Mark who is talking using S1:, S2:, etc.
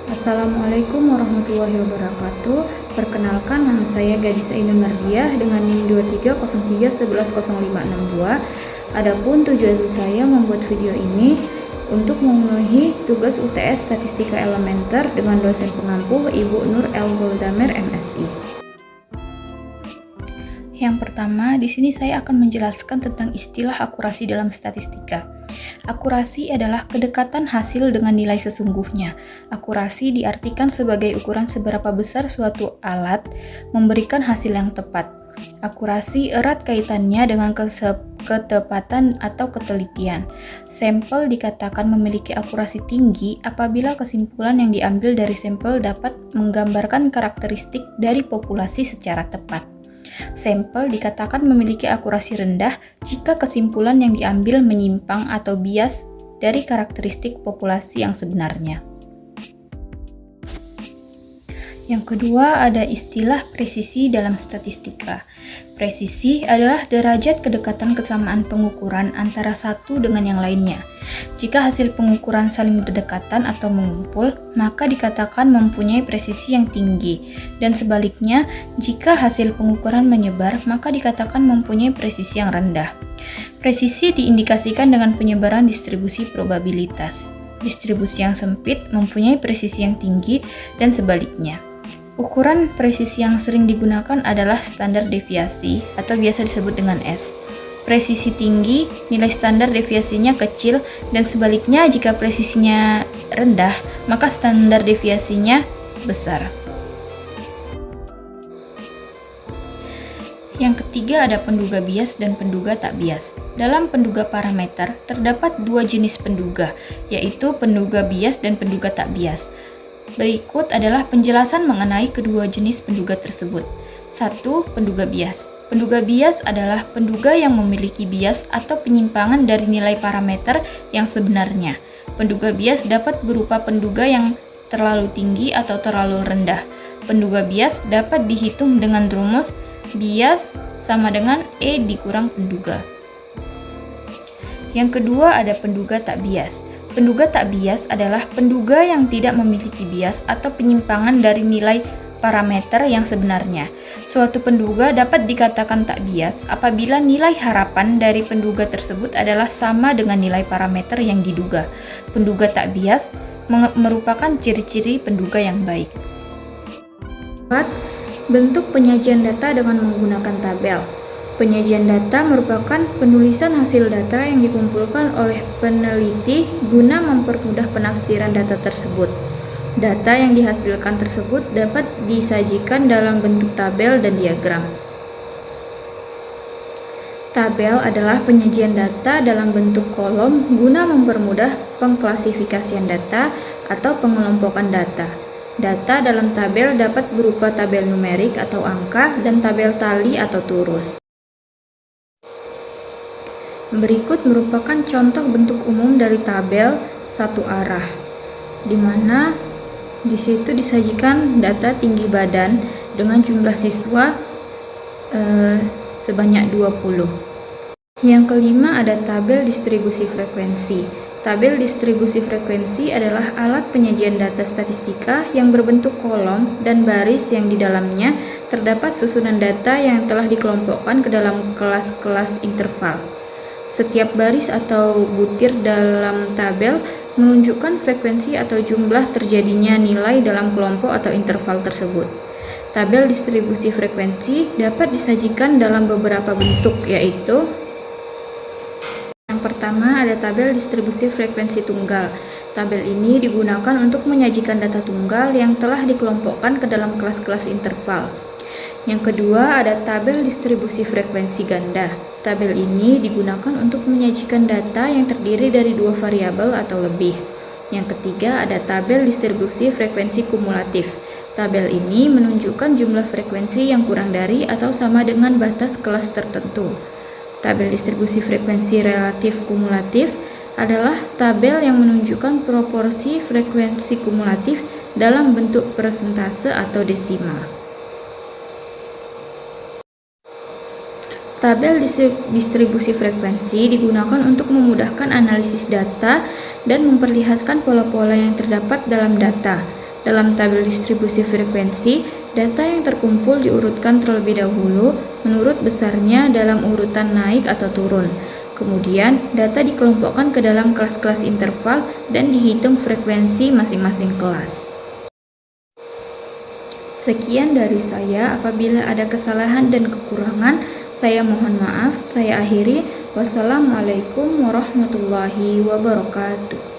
S1: Assalamualaikum warahmatullahi wabarakatuh. Perkenalkan, nama saya Gadis Ainun Nardiah dengan NIM 2303110562. Adapun tujuan saya membuat video ini untuk memenuhi tugas UTS Statistika Elementer dengan dosen pengampu Ibu Nur L. Goldamer, MSI. Yang pertama, di sini saya akan menjelaskan tentang istilah akurasi dalam statistika. Akurasi adalah kedekatan hasil dengan nilai sesungguhnya. Akurasi diartikan sebagai ukuran seberapa besar suatu alat memberikan hasil yang tepat. Akurasi erat kaitannya dengan ketepatan atau ketelitian. Sampel dikatakan memiliki akurasi tinggi apabila kesimpulan yang diambil dari sampel dapat menggambarkan karakteristik dari populasi secara tepat. Sampel dikatakan memiliki akurasi rendah jika kesimpulan yang diambil menyimpang atau bias dari karakteristik populasi yang sebenarnya. Yang kedua, ada istilah presisi dalam statistika. Presisi adalah derajat kedekatan kesamaan pengukuran antara satu dengan yang lainnya. Jika hasil pengukuran saling berdekatan atau mengumpul, maka dikatakan mempunyai presisi yang tinggi, dan sebaliknya, jika hasil pengukuran menyebar, maka dikatakan mempunyai presisi yang rendah. Presisi diindikasikan dengan penyebaran distribusi probabilitas. Distribusi yang sempit mempunyai presisi yang tinggi, dan sebaliknya. Ukuran presisi yang sering digunakan adalah standar deviasi atau biasa disebut dengan S. Presisi tinggi, nilai standar deviasinya kecil, dan sebaliknya jika presisinya rendah, maka standar deviasinya besar. Yang ketiga ada penduga bias dan penduga tak bias. Dalam penduga parameter, terdapat dua jenis penduga, yaitu penduga bias dan penduga tak bias. Berikut adalah penjelasan mengenai kedua jenis penduga tersebut. 1. Penduga bias. Penduga bias adalah penduga yang memiliki bias atau penyimpangan dari nilai parameter yang sebenarnya. Penduga bias dapat berupa penduga yang terlalu tinggi atau terlalu rendah. Penduga bias dapat dihitung dengan rumus bias sama dengan E dikurang penduga. Yang kedua ada penduga tak bias. Penduga tak bias adalah penduga yang tidak memiliki bias atau penyimpangan dari nilai parameter yang sebenarnya. Suatu penduga dapat dikatakan tak bias apabila nilai harapan dari penduga tersebut adalah sama dengan nilai parameter yang diduga. Penduga tak bias merupakan ciri-ciri penduga yang baik. 4. Bentuk penyajian data dengan menggunakan tabel. Penyajian data merupakan penulisan hasil data yang dikumpulkan oleh peneliti guna mempermudah penafsiran data tersebut. Data yang dihasilkan tersebut dapat disajikan dalam bentuk tabel dan diagram. Tabel adalah penyajian data dalam bentuk kolom guna mempermudah pengklasifikasian data atau pengelompokan data. Data dalam tabel dapat berupa tabel numerik atau angka dan tabel tali atau turus. Berikut merupakan contoh bentuk umum dari tabel satu arah, di mana di situ disajikan data tinggi badan dengan jumlah siswa sebanyak 20. Yang kelima ada tabel distribusi frekuensi. Tabel distribusi frekuensi adalah alat penyajian data statistika yang berbentuk kolom dan baris yang di dalamnya terdapat susunan data yang telah dikelompokkan ke dalam kelas-kelas interval. Setiap baris atau butir dalam tabel menunjukkan frekuensi atau jumlah terjadinya nilai dalam kelompok atau interval tersebut. Tabel distribusi frekuensi dapat disajikan dalam beberapa bentuk, yaitu yang pertama ada tabel distribusi frekuensi tunggal. Tabel ini digunakan untuk menyajikan data tunggal yang telah dikelompokkan ke dalam kelas-kelas interval. Yang kedua ada tabel distribusi frekuensi ganda. Tabel ini digunakan untuk menyajikan data yang terdiri dari dua variabel atau lebih. Yang ketiga ada tabel distribusi frekuensi kumulatif. Tabel ini menunjukkan jumlah frekuensi yang kurang dari atau sama dengan batas kelas tertentu. Tabel distribusi frekuensi relatif kumulatif adalah tabel yang menunjukkan proporsi frekuensi kumulatif dalam bentuk persentase atau desimal. Tabel distribusi frekuensi digunakan untuk memudahkan analisis data dan memperlihatkan pola-pola yang terdapat dalam data. Dalam tabel distribusi frekuensi, data yang terkumpul diurutkan terlebih dahulu menurut besarnya dalam urutan naik atau turun. Kemudian, data dikelompokkan ke dalam kelas-kelas interval dan dihitung frekuensi masing-masing kelas. Sekian dari saya. Apabila ada kesalahan dan kekurangan, saya mohon maaf. Saya akhiri. Wassalamualaikum warahmatullahi wabarakatuh.